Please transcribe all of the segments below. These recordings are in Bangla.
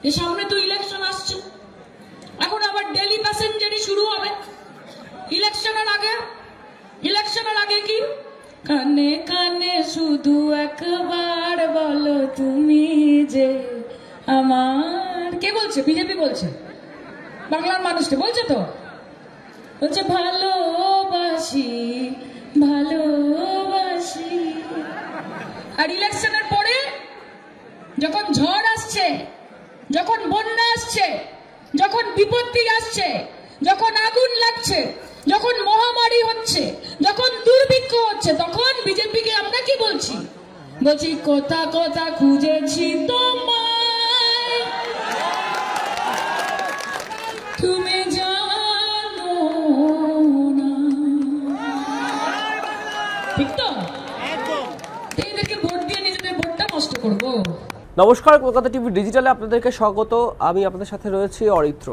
এই সামনে তো ইলেকশন আসছে, এখন আবার ডেলি প্যাসেঞ্জারই শুরু হবে ইলেকশনের আগে কি কানে কানে শুধু একবার বলো তুমি যে আমার। কে বলছে? বিজেপি বলছে, বাংলার মানুষকে বলছে তো, বলছে ভালোবাসি ভালোবাসি। আর ইলেকশনের পরে যখন ঝড় আসছে, যখন বন্যা আসছে, যখন বিপত্তি আসছে, যখন আগুন লাগছে, যখন মহামারী হচ্ছে, যখন দুর্ভিক্ষ হচ্ছে, তখন বিজেপিকে আমরা কি বলছি? বলছি কথা কথা খুঁজেছি তোমায়, তুমি জানো না। ঠিক তো? এদেরকে ভোট দিয়ে নিজেদের ভোটটা নষ্ট করবো? নমস্কার, কলকাতা টিভি ডিজিটালে আপনাদেরকে স্বাগত। আমি আপনাদের সাথে রয়েছি অরিত্র।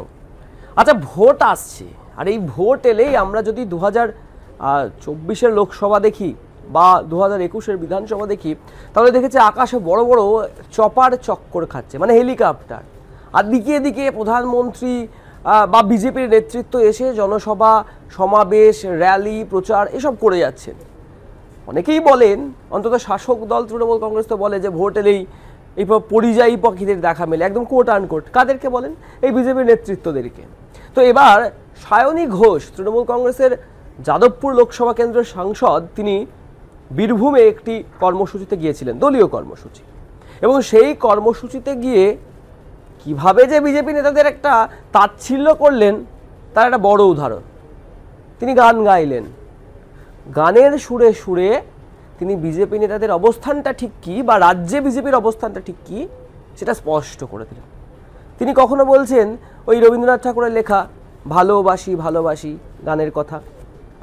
আচ্ছা, ভোট আসছে, আর এই ভোট এলেই আমরা যদি 2024-এর লোকসভা দেখি বা 2021-এর বিধানসভা দেখি, তাহলে দেখেছি আকাশে বড় বড় চপার চক্কর খাচ্ছে, মানে হেলিকপ্টার, আর দিকে দিকে প্রধানমন্ত্রী বা বিজেপির নেতৃত্ব এসে জনসভা, সমাবেশ, র্যালি, প্রচার এসব করে যাচ্ছেন। অনেকেই বলেন, অন্তত শাসক দল তৃণমূল কংগ্রেস তো বলে যে ভোট এলেই এই পরিযায়ী পাখিদের দেখা মেলে, একদম কোট আনকোট। কাদেরকে বলেন? এই বিজেপির নেতৃত্বদেরকে। তো এবার সায়নী ঘোষ, তৃণমূল কংগ্রেসের যাদবপুর লোকসভা কেন্দ্রের সাংসদ, তিনি বীরভূমে একটি কর্মসূচিতে গিয়েছিলেন, দলীয় কর্মসূচি, এবং সেই কর্মসূচিতে গিয়ে কিভাবে যে বিজেপি নেতাদের একটা তাচ্ছিল্য করলেন তার একটা বড় উদাহরণ। তিনি গান গাইলেন, গানের সুরে সুরে তিনি বিজেপি নেতাদের অবস্থানটা ঠিক কী বা রাজ্যে বিজেপির অবস্থানটা ঠিক কী সেটা স্পষ্ট করে দিলেন। তিনি কখনো বলছেন ওই রবীন্দ্রনাথ ঠাকুরের লেখা ভালোবাসি ভালোবাসি গানের কথা,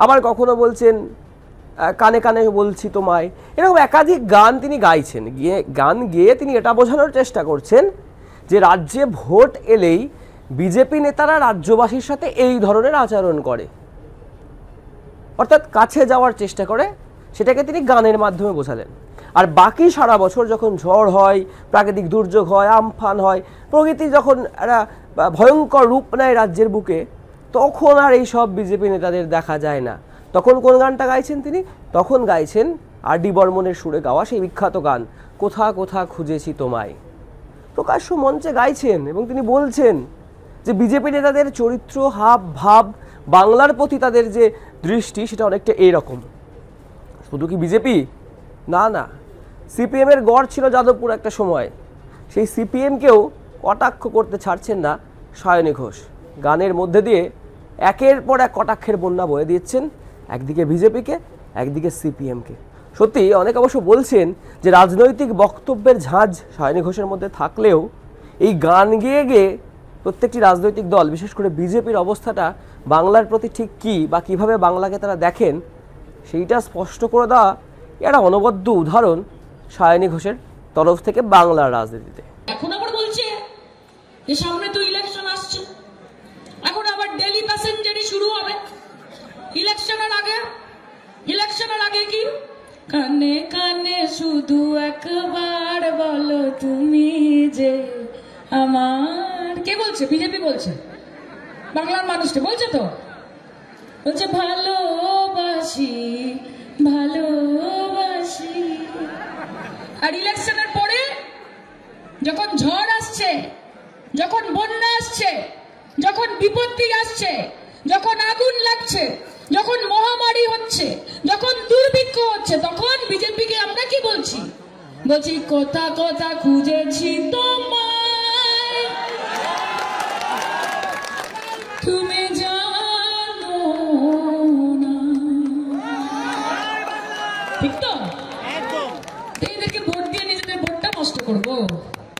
আবার কখনো বলছেন কানে কানে বলছি তোমায়। এরকম একাধিক গান তিনি গাইছেন। গান গেয়ে তিনি এটা বোঝানোর চেষ্টা করছেন যে রাজ্যে ভোট এলেই বিজেপি নেতারা রাজ্যবাসীর সাথে এই ধরনের আচরণ করে, অর্থাৎ কাছে যাওয়ার চেষ্টা করে। সেটাকে তিনি গানের মাধ্যমে বোঝালেন। আর বাকি সারা বছর যখন ঝড় হয়, প্রাকৃতিক দুর্যোগ হয়, আমফান হয়, প্রকৃতি যখন একটা ভয়ঙ্কর রূপ নেয় রাজ্যের বুকে, তখন আর এই সব বিজেপি নেতাদের দেখা যায় না। তখন কোন গানটা গাইছেন তিনি? তখন গাইছেন আর.ডি. বর্মনের সুরে গাওয়া সেই বিখ্যাত গান কোথা কোথা খুঁজেছি তোমায়। প্রকাশ্য মঞ্চে গাইছেন এবং তিনি বলছেন যে বিজেপি নেতাদের চরিত্র, হাব ভাব, বাংলার প্রতি তাদের যে দৃষ্টি, সেটা অনেকটা এইরকম। শুধু কি বিজেপি? না না, সিপিএমের গড় ছিল যাদবপুর একটা সময়। সেই সিপিএমকেও কটাক্ষ করতে ছাড়ছেন না সায়নী ঘোষ। গানের মধ্যে দিয়ে একের পর এক কটাক্ষের বন্যা বয়ে দিচ্ছেন, একদিকে বিজেপিকে, একদিকে সিপিএমকে। সত্যি অনেক অবশ্য বলছেন যে রাজনৈতিক বক্তব্যের ঝাঁজ সায়নী ঘোষের মধ্যে থাকলেও এই গান গেয়ে গিয়ে প্রত্যেকটি রাজনৈতিক দল, বিশেষ করে বিজেপির অবস্থাটা বাংলার প্রতি ঠিক কী বা কীভাবে বাংলাকে তারা দেখেন, সেইটা স্পষ্ট করে দেওয়া একটা অনবদ্য উদাহরণ সায়নী ঘোষের তরফ থেকে বাংলার রাজনীতিতে। এখন আবার বলছে যে সামনে তো ইলেকশন আসছে, এখন আবার ডেলি প্যাসেঞ্জারই শুরু হবে ইলেকশনের আগে কি কানে কানে শুধু একবার বলো তুমি যে আমার। কে বলছে? বিজেপি বলছে, বাংলার মানুষকে বলছে তো, বলছে ভালোবাসি ভালোবাসি। আর ইলেকশনের পরে যখন ঝড় আসছে, যখন বন্যা আসছে, যখন বিপত্তি আসছে, যখন আগুন লাগছে, যখন মহামারী হচ্ছে, যখন দুর্ভিক্ষ হচ্ছে, তখন বিজেপিকে আমরা কি বলছি? বলছি কথা কথা খুঁজেছি